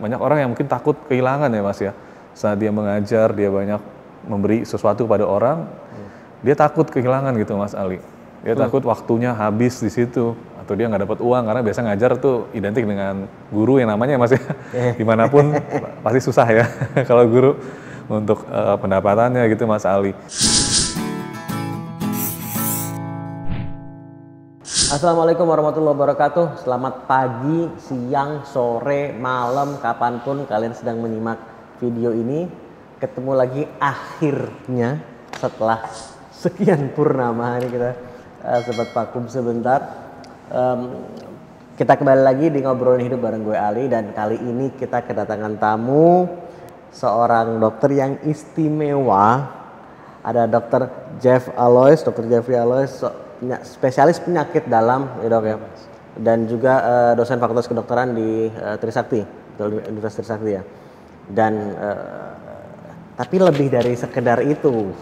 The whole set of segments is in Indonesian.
banyak orang yang mungkin takut kehilangan ya Mas ya. Saat dia mengajar, dia banyak memberi sesuatu pada orang, dia takut kehilangan gitu Mas Ali. Dia takut waktunya habis di situ, atau dia nggak dapat uang, karena biasa ngajar tuh identik dengan guru yang namanya Mas ya. Dimanapun pasti susah ya kalau guru untuk pendapatannya gitu Mas Ali. Assalamualaikum warahmatullahi wabarakatuh. Selamat pagi, siang, sore, malam, kapanpun kalian sedang menyimak video ini. Ketemu lagi akhirnya setelah sekian purnama hari kita sempat vakum sebentar. Kita kembali lagi di Ngobrolin Hidup bareng gue Ali, dan kali ini kita kedatangan tamu, seorang dokter yang istimewa. Ada Dr. Jeffrey Alois, spesialis penyakit dalam ya dok ya, dan juga dosen fakultas kedokteran di Trisakti, Universitas Trisakti ya. Dan tapi lebih dari sekedar itu,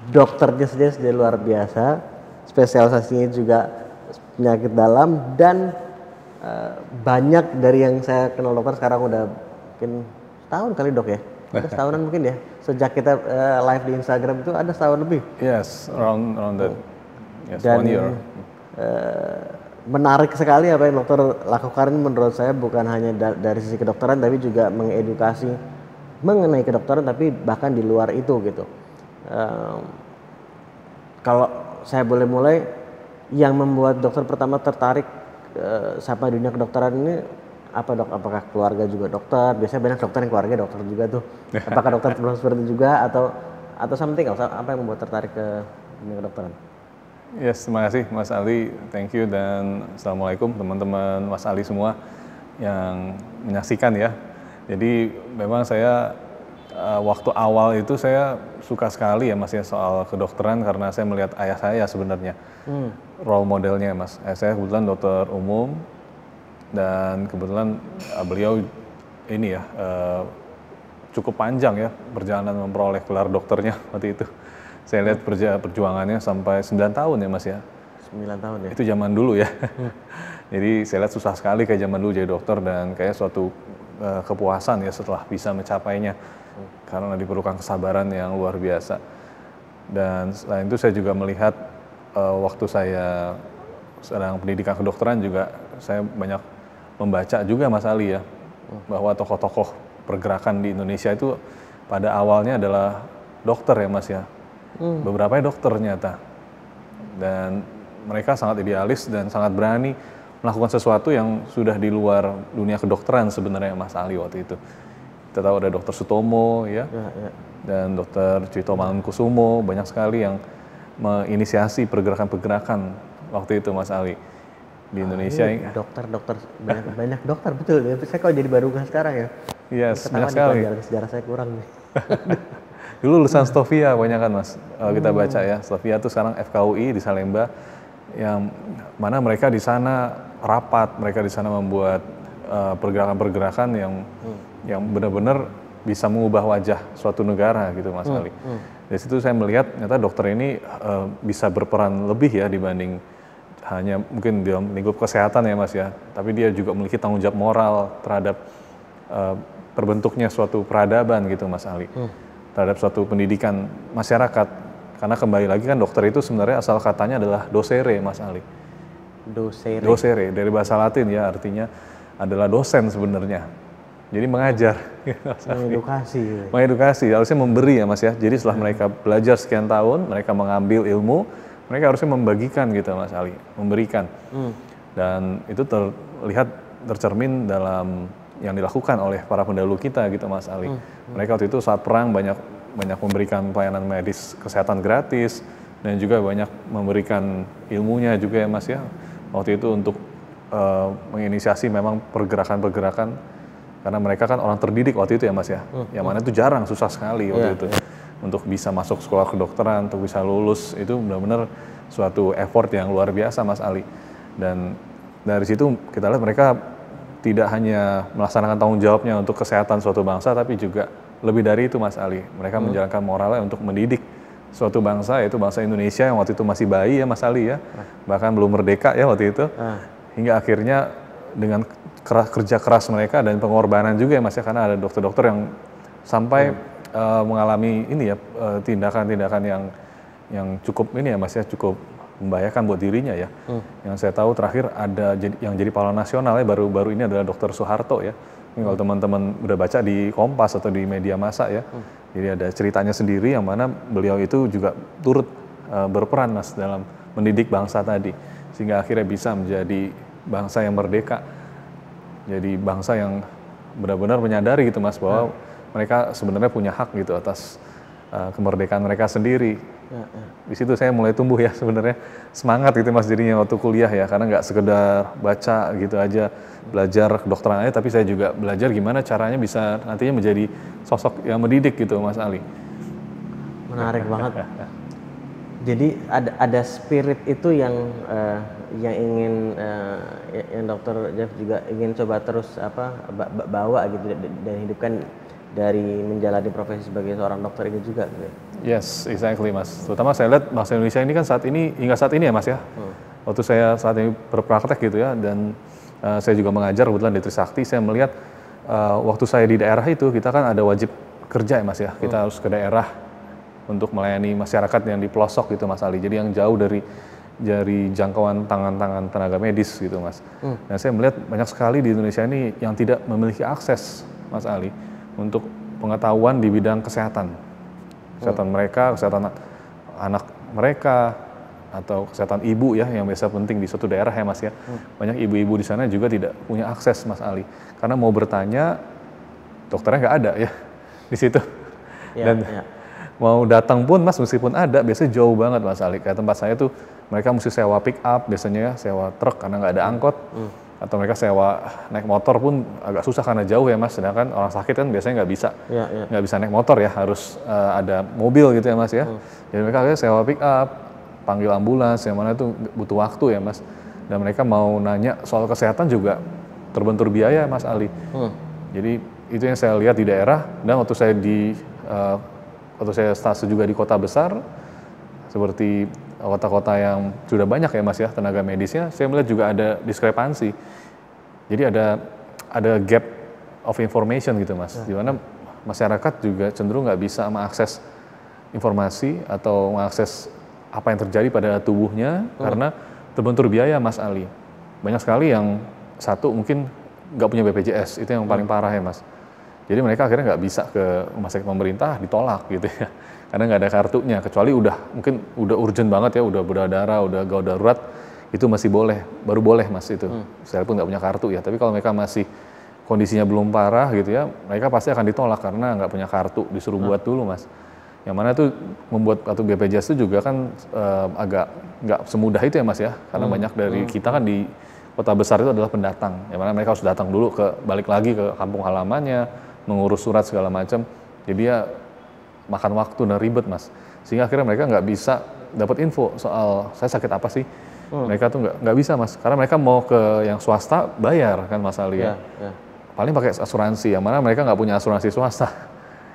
dokternya saja sudah luar biasa, spesialisasinya juga penyakit dalam, dan banyak dari yang saya kenal dokter sekarang udah mungkin setahun kali dok ya, udah setahunan mungkin ya, sejak kita live di Instagram itu ada setahun lebih. Yes, around that. Yes, Dan 1 year. Menarik sekali apa yang dokter lakukan menurut saya, bukan hanya dari sisi kedokteran tapi juga mengedukasi mengenai kedokteran, tapi bahkan di luar itu gitu. Kalau saya boleh mulai, yang membuat dokter pertama tertarik sama dunia kedokteran ini apa dok? Apakah keluarga juga dokter? Biasanya banyak dokter yang keluarga dokter juga tuh. Apakah dokter seperti itu juga atau something else? Apa yang membuat tertarik ke dunia kedokteran? Yes, terima kasih Mas Ali, thank you, dan assalamualaikum teman-teman Mas Ali semua yang menyaksikan ya. Jadi memang saya waktu awal itu saya suka sekali ya Mas ya soal kedokteran, karena saya melihat ayah saya sebenarnya role modelnya Mas. Saya kebetulan dokter umum, dan kebetulan beliau ini ya cukup panjang ya perjalanan memperoleh gelar dokternya waktu itu. Saya lihat perjuangannya sampai 9 tahun ya Mas ya. 9 tahun ya? Itu zaman dulu ya. Jadi saya lihat susah sekali kayak zaman dulu jadi dokter, dan kayak suatu kepuasan ya setelah bisa mencapainya. Karena diperlukan kesabaran yang luar biasa. Dan selain itu saya juga melihat waktu saya sedang pendidikan kedokteran juga, saya banyak membaca juga Mas Ali ya. Bahwa tokoh-tokoh pergerakan di Indonesia itu pada awalnya adalah dokter ya Mas ya. Beberapa dokter ternyata, dan mereka sangat idealis dan sangat berani melakukan sesuatu yang sudah di luar dunia kedokteran sebenarnya Mas Ali waktu itu. Kita tahu ada dokter Sutomo ya. Dan dokter Cito Mangunkusumo, banyak sekali yang menginisiasi pergerakan-pergerakan waktu itu Mas Ali di Indonesia. Dokter banyak dokter, betul ya. Saya kalau jadi baru sekarang ya. Yes, banyak sekali. Sejarah saya kurang nih. Dulu lulusan Stovia banyak kan Mas, kita baca ya. Stovia itu sekarang FKUI di Salemba, yang mana mereka di sana rapat, mereka di sana membuat pergerakan-pergerakan yang benar-benar bisa mengubah wajah suatu negara gitu Mas Ali. Dari situ saya melihat ternyata dokter ini bisa berperan lebih ya dibanding hanya mungkin di lingkup kesehatan ya Mas ya, tapi dia juga memiliki tanggung jawab moral terhadap terbentuknya suatu peradaban gitu Mas Ali. Terhadap suatu pendidikan masyarakat, karena kembali lagi kan dokter itu sebenarnya asal katanya adalah docere Mas Ali. Docere dari bahasa Latin ya, artinya adalah dosen sebenarnya. Jadi mengajar, mengedukasi, harusnya memberi ya Mas ya. Jadi setelah mereka belajar sekian tahun, mereka mengambil ilmu, mereka harusnya membagikan gitu Mas Ali, memberikan. Dan itu terlihat tercermin dalam yang dilakukan oleh para pendahulu kita gitu Mas Ali. Mereka waktu itu saat perang banyak memberikan pelayanan medis kesehatan gratis, dan juga banyak memberikan ilmunya juga ya Mas ya. Waktu itu untuk menginisiasi memang pergerakan-pergerakan, karena mereka kan orang terdidik waktu itu ya Mas ya. Yang mana itu jarang, susah sekali waktu itu. Untuk bisa masuk sekolah kedokteran, untuk bisa lulus, itu benar-benar suatu effort yang luar biasa Mas Ali. Dan dari situ kita lihat mereka tidak hanya melaksanakan tanggung jawabnya untuk kesehatan suatu bangsa, tapi juga lebih dari itu Mas Ali. Mereka menjalankan moralnya untuk mendidik suatu bangsa, yaitu bangsa Indonesia yang waktu itu masih bayi ya Mas Ali ya. Bahkan belum merdeka ya waktu itu. Hingga akhirnya dengan kerja keras mereka dan pengorbanan juga ya Mas ya, karena ada dokter-dokter yang sampai mengalami ini ya tindakan-tindakan yang cukup ini ya Mas ya, cukup membahayakan buat dirinya ya. Yang saya tahu terakhir ada yang jadi pahlawan nasional ya baru-baru ini adalah Dr. Soeharto ya. Ini kalau teman-teman udah baca di Kompas atau di media massa ya. Jadi ada ceritanya sendiri yang mana beliau itu juga turut berperan Mas dalam mendidik bangsa tadi, sehingga akhirnya bisa menjadi bangsa yang merdeka. Jadi bangsa yang benar-benar menyadari gitu Mas bahwa mereka sebenarnya punya hak gitu atas kemerdekaan mereka sendiri. Di situ saya mulai tumbuh ya sebenarnya semangat gitu Mas jadinya waktu kuliah ya, karena nggak sekedar baca gitu aja belajar kedokteran aja, tapi saya juga belajar gimana caranya bisa nantinya menjadi sosok yang mendidik gitu Mas Ali. Menarik banget. Jadi ada spirit itu yang ingin yang Dr. Jeff juga ingin coba terus bawa gitu dan hidupkan dari menjalani profesi sebagai seorang dokter ini juga gitu. Yes, exactly Mas. Terutama saya lihat bahasa Indonesia ini kan hingga saat ini ya Mas ya. Waktu saya saat ini berpraktek gitu ya, dan saya juga mengajar kebetulan di Trisakti, saya melihat waktu saya di daerah itu kita kan ada wajib kerja ya Mas ya. Kita harus ke daerah untuk melayani masyarakat yang di pelosok gitu Mas Ali. Jadi yang jauh dari jangkauan tangan-tangan tenaga medis gitu Mas. Nah saya melihat banyak sekali di Indonesia ini yang tidak memiliki akses Mas Ali untuk pengetahuan di bidang kesehatan. Kesehatan mereka, kesehatan anak mereka, atau kesehatan ibu ya yang biasa penting di suatu daerah ya Mas ya. Banyak ibu-ibu di sana juga tidak punya akses Mas Ali. Karena mau bertanya dokternya nggak ada ya di situ. Dan mau datang pun Mas meskipun ada biasanya jauh banget Mas Ali. Kayak tempat saya tuh mereka mesti sewa pick up biasanya ya, sewa truk karena nggak ada angkot. Atau mereka sewa naik motor pun agak susah karena jauh ya Mas. Sedangkan orang sakit kan biasanya nggak bisa naik motor ya, harus ada mobil gitu ya Mas ya. Jadi mereka akhirnya sewa pick up, panggil ambulans, yang mana itu butuh waktu ya Mas. Dan mereka mau nanya soal kesehatan juga terbentur biaya Mas Ali. Jadi itu yang saya lihat di daerah, dan waktu saya stase juga di kota besar seperti kota-kota yang sudah banyak ya Mas ya tenaga medisnya, saya melihat juga ada diskrepansi. Jadi ada gap of information gitu Mas, di mana masyarakat juga cenderung nggak bisa mengakses informasi atau mengakses apa yang terjadi pada tubuhnya karena terbentur biaya Mas Ali. Banyak sekali yang satu mungkin nggak punya BPJS, itu yang paling parah ya Mas. Jadi mereka akhirnya nggak bisa ke rumah sakit pemerintah, ditolak gitu ya. Karena nggak ada kartunya, kecuali mungkin udah urgent banget ya, udah berdarah, udah gawat darurat, itu masih boleh, baru boleh Mas itu. Saya pun nggak punya kartu ya, tapi kalau mereka masih kondisinya belum parah gitu ya, mereka pasti akan ditolak karena nggak punya kartu, disuruh buat dulu Mas. Yang mana itu membuat kartu BPJS itu juga kan agak nggak semudah itu ya Mas ya, karena banyak dari kita kan di kota besar itu adalah pendatang, yang mana mereka harus datang dulu balik lagi ke kampung halamannya, mengurus surat segala macam, jadi ya makan waktu dan ribet Mas, sehingga akhirnya mereka nggak bisa dapat info soal saya sakit apa sih. Mereka tuh nggak bisa Mas, karena mereka mau ke yang swasta bayar kan Mas Ali ya. Paling pakai asuransi, yang mana mereka nggak punya asuransi swasta.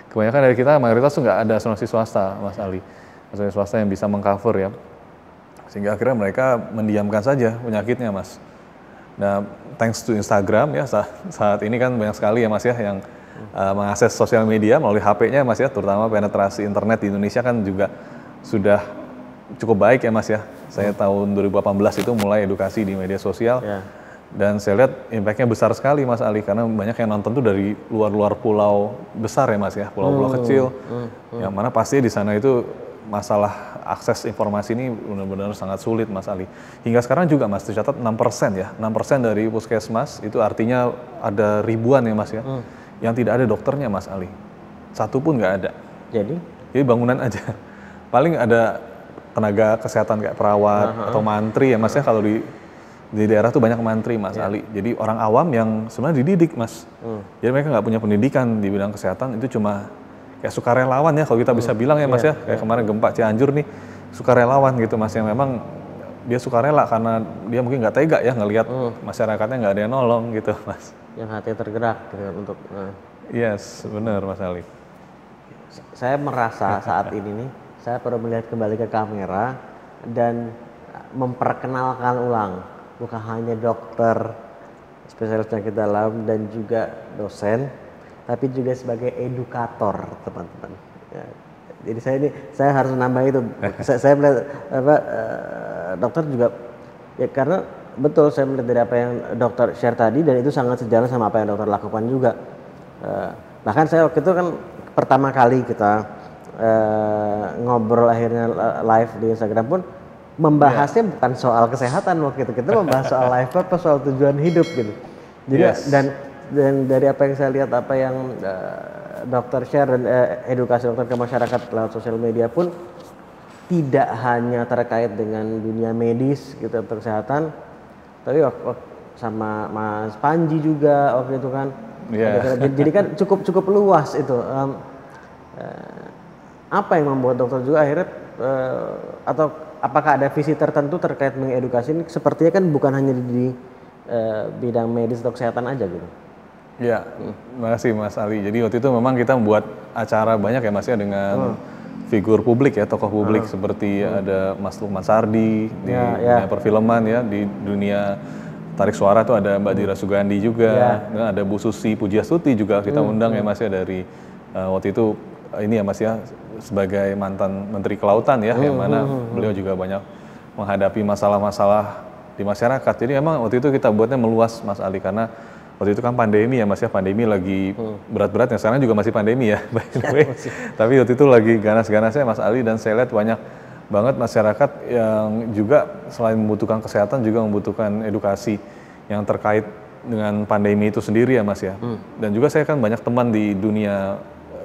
Kebanyakan dari kita mayoritas tuh nggak ada asuransi swasta Mas Ali, asuransi swasta yang bisa mengcover ya, sehingga akhirnya mereka mendiamkan saja penyakitnya Mas. Nah, thanks to Instagram ya, saat ini kan banyak sekali ya Mas ya yang mengakses sosial media melalui HP-nya Mas ya, terutama penetrasi internet di Indonesia kan juga sudah cukup baik ya Mas ya. Saya tahun 2018 itu mulai edukasi di media sosial, dan saya lihat impact-nya besar sekali Mas Ali, karena banyak yang nonton tuh dari luar-luar pulau besar ya Mas ya, pulau-pulau kecil, yang mana pasti di sana itu masalah akses informasi ini benar-benar sangat sulit Mas Ali. Hingga sekarang juga Mas tercatat 6% ya, 6% dari puskesmas itu artinya ada ribuan ya Mas ya, yang tidak ada dokternya Mas Ali. Satu pun nggak ada. Jadi bangunan aja. Paling ada tenaga kesehatan kayak perawat atau mantri ya Mas ya, kalau di daerah tuh banyak mantri Mas Ali. Jadi orang awam yang sebenarnya dididik Mas. Jadi mereka nggak punya pendidikan di bidang kesehatan, itu cuma kayak sukarelawan ya kalau kita bisa bilang ya Mas ya. Kayak kemarin gempa Cianjur nih, sukarelawan gitu Mas, yang memang dia sukarela karena dia mungkin nggak tega ya ngelihat masyarakatnya nggak ada yang nolong gitu Mas. Yang hati tergerak gitu untuk Yes, benar Mas Ali. Saya merasa saat ini nih, saya perlu melihat kembali ke kamera dan memperkenalkan ulang, bukan hanya dokter spesialis penyakit dalam dan juga dosen, tapi juga sebagai edukator teman-teman. Ya, jadi saya harus menambah itu. saya melihat dokter juga ya karena betul saya melihat dari apa yang dokter share tadi dan itu sangat sejalan sama apa yang dokter lakukan juga. Bahkan saya waktu itu kan pertama kali kita ngobrol akhirnya live di Instagram pun membahasnya bukan soal kesehatan waktu itu, kita membahas soal life purpose, soal tujuan hidup gitu. Jadi dan dari apa yang saya lihat, apa yang dokter share dan edukasi dokter ke masyarakat lewat sosial media pun tidak hanya terkait dengan dunia medis gitu atau kesehatan, tapi sama Mas Panji juga waktu itu kan. Jadi kan cukup luas itu. Apa yang membuat dokter juga akhirnya atau apakah ada visi tertentu terkait mengedukasi ini? Sepertinya kan bukan hanya di bidang medis atau kesehatan aja gitu. Ya, terima kasih Mas Ali. Jadi waktu itu memang kita membuat acara banyak ya Mas ya dengan figur publik ya, tokoh publik seperti ada Mas Lukman Sardi di dunia perfilman ya, di dunia tarik suara tuh ada Mbak Dira Sugandi juga, ada Bu Susi Pujiastuti juga kita undang ya Mas ya dari waktu itu ini ya Mas ya sebagai mantan Menteri Kelautan ya, yang mana beliau juga banyak menghadapi masalah-masalah di masyarakat. Jadi emang waktu itu kita buatnya meluas Mas Ali karena waktu itu kan pandemi ya Mas ya, pandemi lagi berat-beratnya, sekarang juga masih pandemi ya by the way. Tapi waktu itu lagi ganas-ganasnya Mas Ali dan saya lihat banyak banget masyarakat yang juga selain membutuhkan kesehatan juga membutuhkan edukasi yang terkait dengan pandemi itu sendiri ya Mas ya. Dan juga saya kan banyak teman di dunia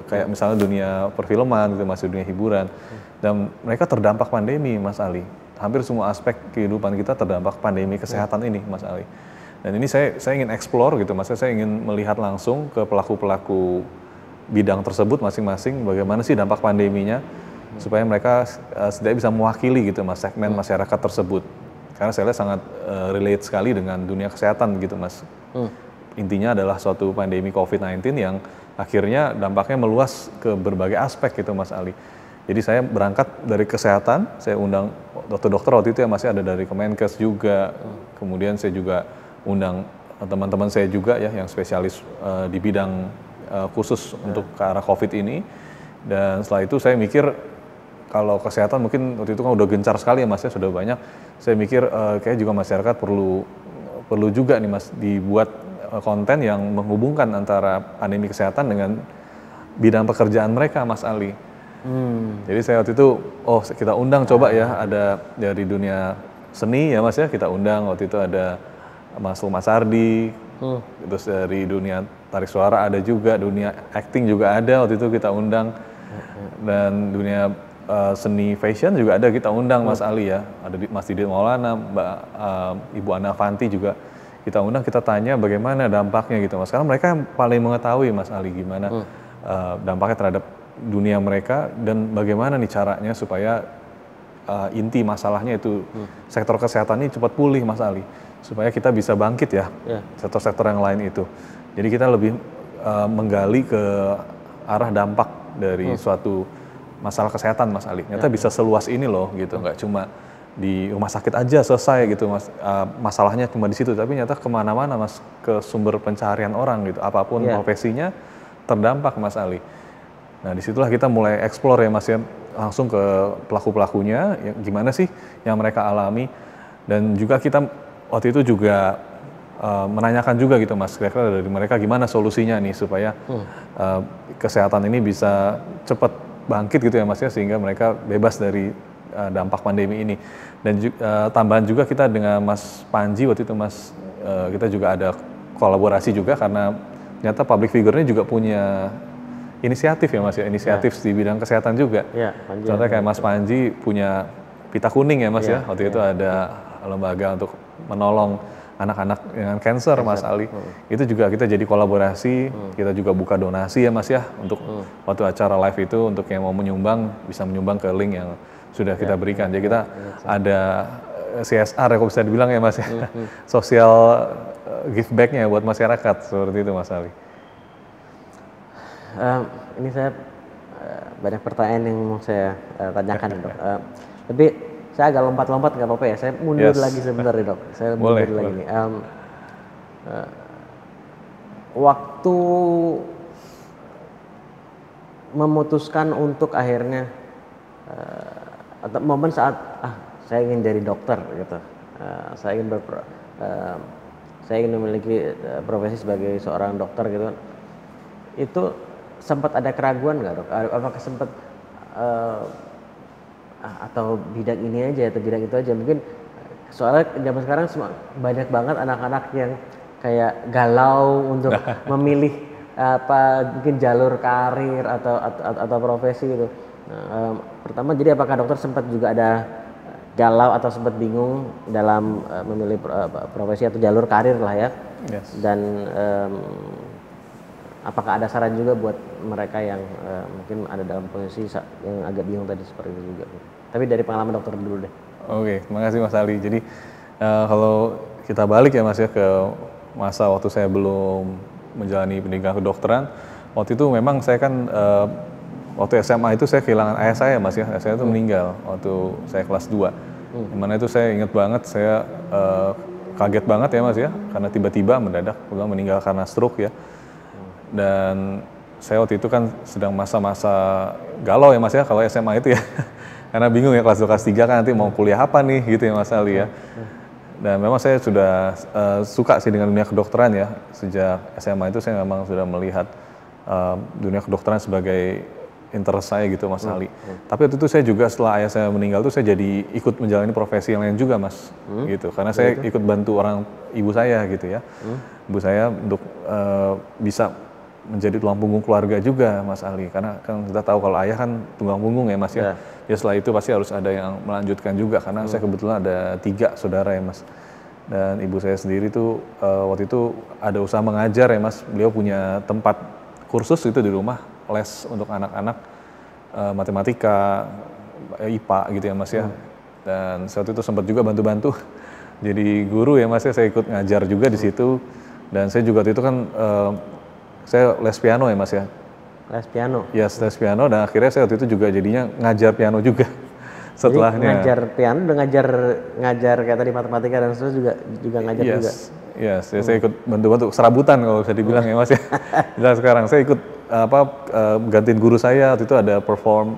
kayak misalnya dunia perfilman gitu Mas, dunia hiburan. Dan mereka terdampak pandemi Mas Ali. Hampir semua aspek kehidupan kita terdampak pandemi kesehatan ini Mas Ali. Dan ini saya ingin explore gitu Mas, saya ingin melihat langsung ke pelaku-pelaku bidang tersebut masing-masing bagaimana sih dampak pandeminya supaya mereka setidaknya bisa mewakili gitu Mas segmen masyarakat tersebut. Karena saya lihat sangat relate sekali dengan dunia kesehatan gitu Mas. Intinya adalah suatu pandemi COVID-19 yang akhirnya dampaknya meluas ke berbagai aspek gitu Mas Ali. Jadi saya berangkat dari kesehatan, saya undang dokter-dokter waktu itu ya masih ada dari Kemenkes juga, kemudian saya juga undang teman-teman saya juga ya yang spesialis di bidang khusus untuk ke arah COVID ini. Dan setelah itu saya mikir kalau kesehatan mungkin waktu itu kan udah gencar sekali ya Mas ya, sudah banyak. Saya mikir kayak juga masyarakat perlu juga nih Mas dibuat konten yang menghubungkan antara pandemi kesehatan dengan bidang pekerjaan mereka Mas Ali. Jadi saya waktu itu kita undang coba ya, ada dari dunia seni ya Mas ya, kita undang waktu itu ada Mas Lukman Sardi, terus dari dunia tarik suara ada juga, dunia acting juga ada waktu itu kita undang, dan dunia seni fashion juga ada kita undang Mas Ali ya, ada Mas Didit Maulana, Ibu Ana Avanti juga kita undang, kita tanya bagaimana dampaknya gitu Mas, karena mereka yang paling mengetahui Mas Ali gimana dampaknya terhadap dunia mereka dan bagaimana nih caranya supaya inti masalahnya itu sektor kesehatan ini cepat pulih Mas Ali, supaya kita bisa bangkit ya sektor-sektor yang lain itu. Jadi kita lebih menggali ke arah dampak dari suatu masalah kesehatan Mas Ali. Ternyata bisa seluas ini loh gitu, nggak cuma di rumah sakit aja selesai gitu Mas, masalahnya cuma di situ, tapi ternyata kemana-mana Mas, ke sumber pencaharian orang gitu, apapun profesinya terdampak Mas Ali. Nah disitulah kita mulai explore ya Mas ya, langsung ke pelaku-pelakunya, gimana sih yang mereka alami, dan juga kita waktu itu juga menanyakan juga gitu Mas, kira-kira dari mereka gimana solusinya nih supaya kesehatan ini bisa cepat bangkit gitu ya Mas ya, sehingga mereka bebas dari dampak pandemi ini. Dan tambahan juga kita dengan Mas Panji waktu itu Mas, kita juga ada kolaborasi juga karena ternyata public figure-nya juga punya inisiatif ya Mas ya, inisiatif di bidang kesehatan juga. Contohnya kayak Mas Panji punya pita kuning ya Mas ya, waktu itu ada lembaga untuk menolong anak-anak dengan kanker Mas Ali. Itu juga kita jadi kolaborasi, kita juga buka donasi ya Mas ya, untuk waktu acara live itu, untuk yang mau menyumbang bisa menyumbang ke link yang sudah kita berikan. Jadi kita ada CSR ya kalau bisa dibilang ya Mas ya, sosial give back-nya buat masyarakat, seperti itu Mas Ali. Ini saya banyak pertanyaan yang mau saya tanyakan dok. Tapi saya agak lompat-lompat nggak apa-apa ya. Saya mundur lagi sebentar nih dok. Saya mundur lagi nih. waktu memutuskan untuk akhirnya atau momen saat saya ingin jadi dokter gitu, saya ingin memiliki profesi sebagai seorang dokter gitu, itu sempat ada keraguan nggak dok? Apakah sempat atau bidang ini aja atau bidang itu aja? Mungkin soalnya zaman sekarang banyak banget anak-anak yang kayak galau untuk memilih mungkin jalur karir atau profesi gitu. Pertama, jadi apakah dokter sempat juga ada galau atau sempat bingung dalam memilih profesi atau jalur karir lah ya? Yes. Dan apakah ada saran juga buat mereka yang mungkin ada dalam posisi yang agak bingung tadi seperti itu juga? Tapi dari pengalaman dokter dulu deh. Oke, terima kasih Mas Ali. Jadi kalau kita balik ya Mas ya ke masa waktu saya belum menjalani pendidikan kedokteran, waktu itu memang saya kan waktu SMA itu saya kehilangan ayah saya Mas ya. Ayah saya itu meninggal waktu saya kelas 2. Dimana itu saya ingat banget, saya kaget banget ya Mas ya, karena tiba-tiba mendadak beliau meninggal karena stroke ya. Dan saya waktu itu kan sedang masa-masa galau ya Mas ya kalau SMA itu ya. Karena bingung ya kelas 2 kelas 3 kan nanti mau kuliah apa nih gitu ya Mas Ali ya. Dan memang saya sudah suka sih dengan dunia kedokteran ya. Sejak SMA itu saya memang sudah melihat dunia kedokteran sebagai interest saya gitu Mas Ali. Tapi waktu itu saya juga setelah ayah saya meninggal tuh saya jadi ikut menjalani profesi yang lain juga Mas. Gitu. Karena saya ikut bantu ibu saya gitu ya. Ibu saya untuk bisa menjadi tulang punggung keluarga juga Mas Ali, karena kan kita tahu kalau ayah kan tulang punggung ya Mas ya. Ya setelah itu pasti harus ada yang melanjutkan juga, karena saya kebetulan ada 3 saudara ya Mas. Dan ibu saya sendiri tuh waktu itu ada usaha mengajar ya Mas, beliau punya tempat kursus itu di rumah, les untuk anak-anak matematika, IPA gitu ya Mas ya. Dan saat itu sempat juga bantu-bantu jadi guru ya Mas ya, saya ikut ngajar juga di situ. Dan saya juga waktu itu kan saya les piano ya Mas ya. Les piano? Yes, les piano, dan akhirnya saya waktu itu juga jadinya ngajar piano juga setelahnya. Jadi ngajar piano dan ngajar kayak tadi matematika dan seterusnya juga ngajar juga? Yes, saya ikut bantu-bantu serabutan kalau bisa dibilang ya Mas ya. Dan sekarang saya ikut gantiin guru saya, waktu itu ada perform,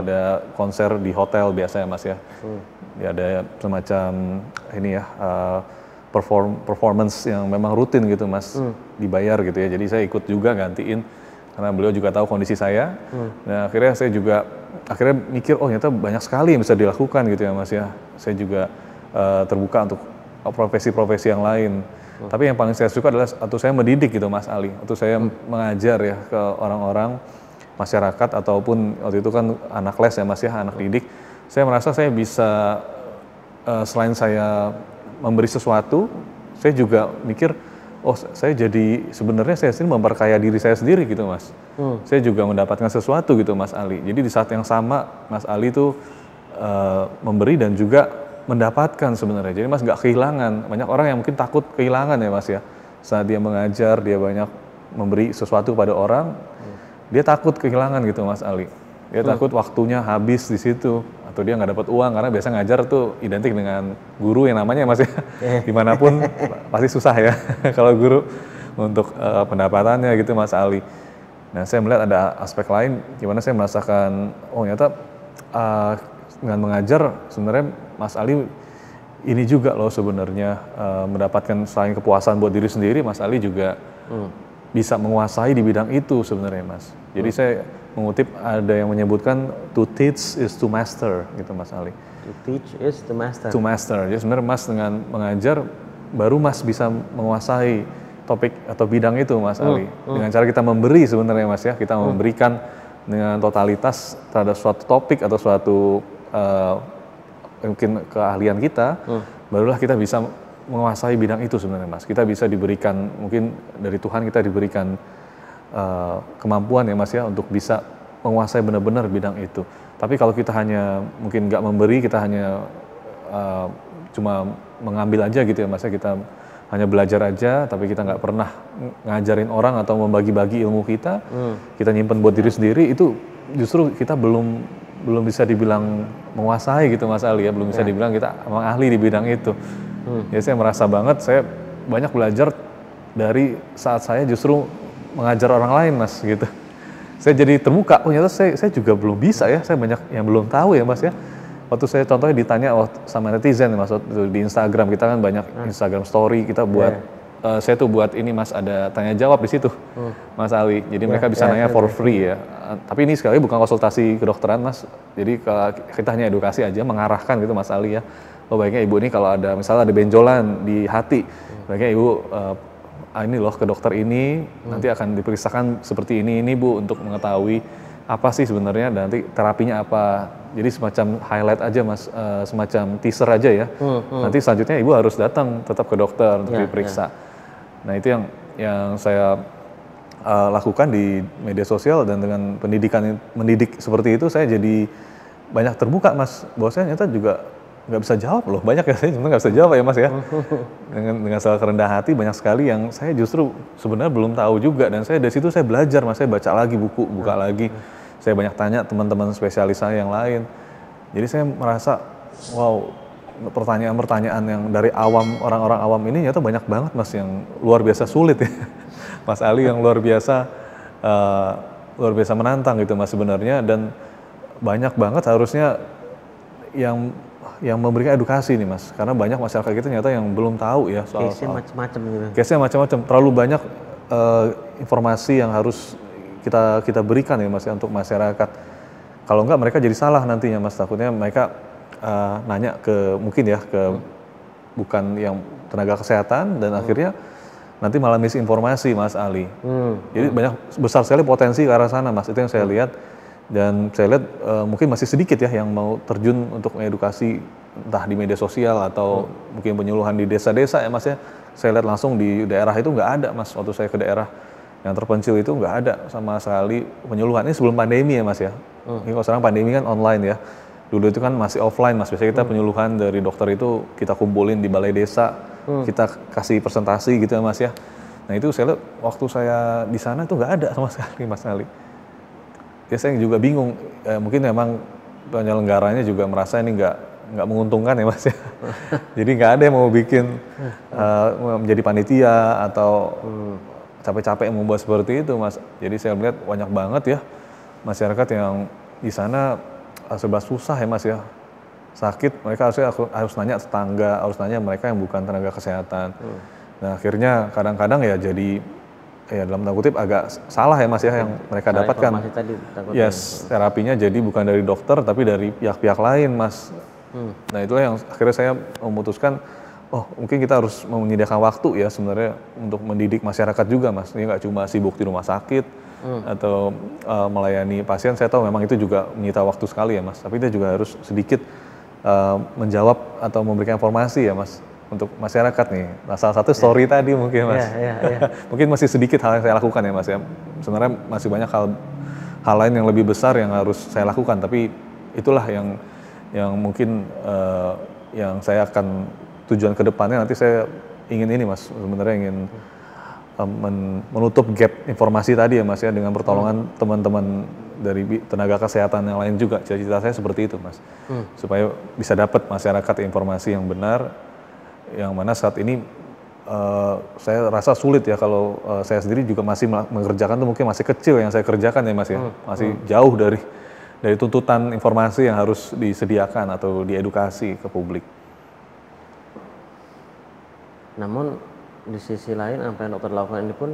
ada konser di hotel biasa ya Mas ya. Ya ada semacam ini ya, performance yang memang rutin gitu Mas, dibayar gitu ya. Jadi saya ikut juga gantiin karena beliau juga tahu kondisi saya. Nah akhirnya saya juga mikir ternyata banyak sekali yang bisa dilakukan gitu ya Mas ya. Saya juga terbuka untuk profesi-profesi yang lain. Tapi yang paling saya suka adalah waktu saya mendidik gitu Mas Ali, waktu saya mengajar ya ke orang-orang masyarakat ataupun waktu itu kan anak les ya Mas ya, anak didik. Saya merasa saya bisa selain saya memberi sesuatu, saya juga mikir, saya jadi sebenarnya saya sendiri memperkaya diri saya sendiri gitu Mas. Saya juga mendapatkan sesuatu gitu Mas Ali. Jadi di saat yang sama Mas Ali itu memberi dan juga mendapatkan sebenarnya. Jadi Mas nggak kehilangan. Banyak orang yang mungkin takut kehilangan ya Mas ya. Saat dia mengajar, dia banyak memberi sesuatu pada orang, dia takut kehilangan gitu Mas Ali. Dia takut waktunya habis di situ, atau dia nggak dapat uang, karena biasa ngajar tuh identik dengan guru yang namanya Mas ya. Dimanapun pasti susah ya kalau guru untuk pendapatannya gitu Mas Ali. Nah saya melihat ada aspek lain gimana saya merasakan ternyata dengan mengajar sebenarnya Mas Ali ini juga loh sebenarnya mendapatkan selain kepuasan buat diri sendiri, Mas Ali juga bisa menguasai di bidang itu sebenarnya Mas. Jadi saya mengutip ada yang menyebutkan to teach is to master gitu Mas Ali. To teach is to master. To master. Jadi sebenarnya Mas dengan mengajar baru Mas bisa menguasai topik atau bidang itu Mas Ali. Dengan cara kita memberi sebenarnya Mas ya, kita memberikan dengan totalitas terhadap suatu topik atau suatu mungkin keahlian kita, barulah kita bisa menguasai bidang itu sebenarnya Mas. Kita bisa diberikan, mungkin dari Tuhan kita diberikan kemampuan ya Mas ya untuk bisa menguasai benar-benar bidang itu. Tapi kalau kita hanya mungkin nggak memberi, kita hanya cuma mengambil aja gitu ya Mas ya, kita hanya belajar aja, tapi kita nggak pernah ngajarin orang atau membagi-bagi ilmu kita, kita nyimpen buat diri sendiri, itu justru kita belum bisa dibilang menguasai gitu Mas Ali ya, belum bisa dibilang kita emang ahli di bidang itu. Ya saya merasa banget, saya banyak belajar dari saat saya justru mengajar orang lain mas gitu. Saya jadi terbuka, ternyata saya juga belum bisa ya, saya banyak yang belum tahu ya mas ya. Waktu saya contohnya ditanya sama netizen mas, waktu di Instagram kita kan banyak Instagram story, kita buat, saya tuh buat ini mas, ada tanya jawab di situ mas Ali, jadi mereka bisa nanya for free ya. Tapi ini sekali bukan konsultasi kedokteran mas, jadi kalau kita hanya edukasi aja, mengarahkan gitu mas Ali ya. Oh baiknya ibu ini kalau ada misalnya ada benjolan di hati, baiknya ibu ini loh ke dokter ini, nanti akan diperiksakan seperti ini bu untuk mengetahui apa sih sebenarnya dan nanti terapinya apa. Jadi semacam highlight aja mas, semacam teaser aja ya. Nanti selanjutnya ibu harus datang tetap ke dokter untuk diperiksa. Nah itu yang saya lakukan di media sosial, dan dengan mendidik seperti itu saya jadi banyak terbuka mas, bahwa saya ternyata juga nggak bisa jawab loh, banyak ya saya sebenarnya nggak bisa jawab ya mas ya. Dengan segala kerendah hati banyak sekali yang saya justru sebenarnya belum tahu juga, dan saya dari situ saya belajar mas, saya baca lagi buku, buka lagi, saya banyak tanya teman-teman spesialis saya yang lain. Jadi saya merasa wow, pertanyaan-pertanyaan yang dari orang-orang awam ini ternyata banyak banget mas, yang luar biasa sulit ya. Mas Ali yang luar biasa menantang gitu mas sebenarnya, dan banyak banget harusnya yang memberikan edukasi nih mas, karena banyak masyarakat kita ternyata yang belum tahu ya soal case-nya macam-macam gitu. Case-nya macam-macam, terlalu banyak informasi yang harus kita berikan ya mas ya untuk masyarakat. Kalau enggak mereka jadi salah nantinya mas, takutnya mereka nanya mungkin ya ke bukan yang tenaga kesehatan, dan akhirnya nanti malah misinformasi mas Ali. Jadi besar sekali potensi ke arah sana mas, itu yang saya lihat. Dan saya lihat mungkin masih sedikit ya yang mau terjun untuk mengedukasi, entah di media sosial atau mungkin penyuluhan di desa-desa ya mas ya. Saya lihat langsung di daerah itu nggak ada mas, waktu saya ke daerah yang terpencil itu nggak ada sama sekali penyuluhan. Ini sebelum pandemi ya mas ya. Ini kalau sekarang pandemi kan online ya. Dulu itu kan masih offline mas, biasanya kita penyuluhan dari dokter itu kita kumpulin di balai desa, kita kasih presentasi gitu ya mas ya. Nah itu saya lihat waktu saya di sana itu nggak ada sama sekali mas Ali. Ya saya juga bingung, mungkin memang penyelenggaranya juga merasa ini nggak menguntungkan ya mas ya. Jadi nggak ada yang mau bikin menjadi panitia atau capek-capek membuat seperti itu mas. Jadi saya melihat banyak banget ya masyarakat yang di sana serba susah ya mas ya. Sakit mereka harus nanya tetangga, harus nanya mereka yang bukan tenaga kesehatan. Nah akhirnya kadang-kadang ya jadi dalam tanda kutip agak salah ya mas ya yang mereka dapatkan. Yes, terapinya jadi bukan dari dokter tapi dari pihak-pihak lain mas. Nah itulah yang akhirnya saya memutuskan, mungkin kita harus menyediakan waktu ya sebenarnya untuk mendidik masyarakat juga mas. Ini nggak cuma sibuk di rumah sakit atau melayani pasien. Saya tahu memang itu juga menyita waktu sekali ya mas. Tapi kita juga harus sedikit menjawab atau memberikan informasi ya mas untuk masyarakat nih. Nah salah satu story tadi mungkin mas, mungkin masih sedikit hal yang saya lakukan ya mas ya. Sebenarnya masih banyak hal lain yang lebih besar yang harus saya lakukan, tapi itulah yang mungkin yang saya akan tujuan kedepannya nanti saya ingin ini mas, sebenarnya ingin menutup gap informasi tadi ya mas ya, dengan pertolongan teman-teman dari tenaga kesehatan yang lain juga. Cita-cita saya seperti itu mas, supaya bisa dapat masyarakat informasi yang benar, yang mana saat ini saya rasa sulit ya kalau saya sendiri juga masih mengerjakan tuh mungkin masih kecil yang saya kerjakan ya mas ya, masih jauh dari tuntutan informasi yang harus disediakan atau diedukasi ke publik. Namun di sisi lain apa yang dokter lakukan ini pun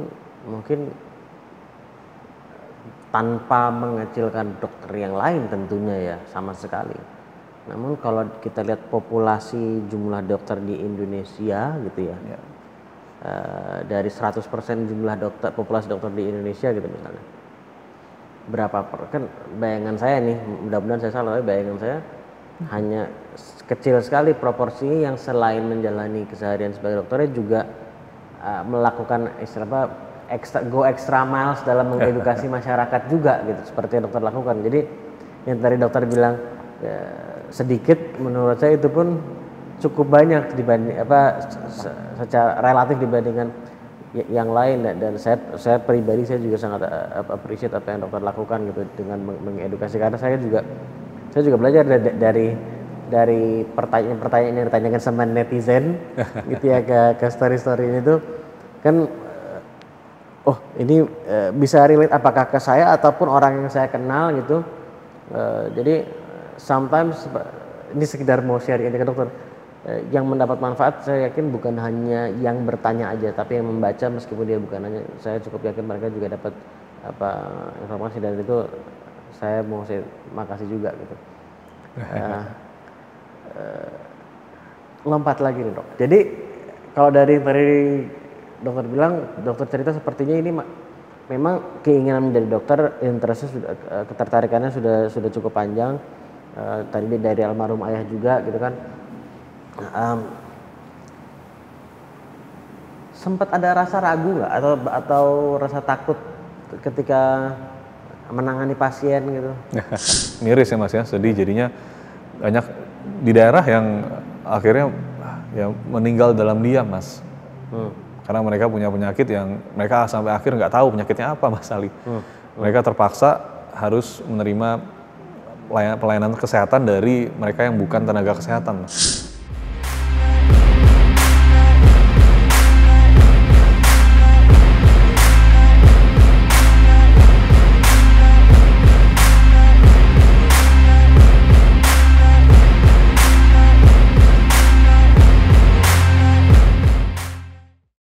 mungkin tanpa mengecilkan dokter yang lain tentunya ya sama sekali. Namun kalau kita lihat populasi jumlah dokter di Indonesia gitu ya, dari 100% jumlah populasi dokter di Indonesia gitu misalnya, kan bayangan saya nih, mudah-mudahan saya salah, bayangan saya hanya kecil sekali proporsi yang selain menjalani keseharian sebagai dokternya juga melakukan go extra miles dalam mengedukasi masyarakat juga gitu, seperti yang dokter lakukan. Jadi yang tadi dokter bilang sedikit, menurut saya itu pun cukup banyak dibanding secara relatif dibandingkan yang lain, dan saya pribadi saya juga sangat appreciate apa yang dokter lakukan gitu dengan mengedukasi, karena saya juga belajar dari pertanyaan yang ditanyakan sama netizen gitu ya ke story ini tuh kan oh ini bisa relate apakah ke saya ataupun orang yang saya kenal gitu. Jadi sometimes ini sekedar mau share ini ke dokter. Yang mendapat manfaat saya yakin bukan hanya yang bertanya aja, tapi yang membaca meskipun dia bukan hanya, saya cukup yakin mereka juga dapat informasi, dan itu saya mau makasih juga gitu. Lompat lagi nih dok. Jadi kalau dari dokter bilang, dokter cerita sepertinya ini memang keinginan menjadi dokter, interestnya sudah, ketertarikannya sudah cukup panjang. Tadi dari almarhum ayah juga gitu kan. Sempat ada rasa ragu nggak atau rasa takut ketika menangani pasien gitu? Miris ya mas ya, sedih jadinya. Banyak di daerah yang akhirnya ya meninggal dalam diam mas. Karena mereka punya penyakit yang mereka sampai akhir nggak tahu penyakitnya apa mas Ali. Mereka terpaksa harus menerima pelayanan kesehatan dari mereka yang bukan tenaga kesehatan mas.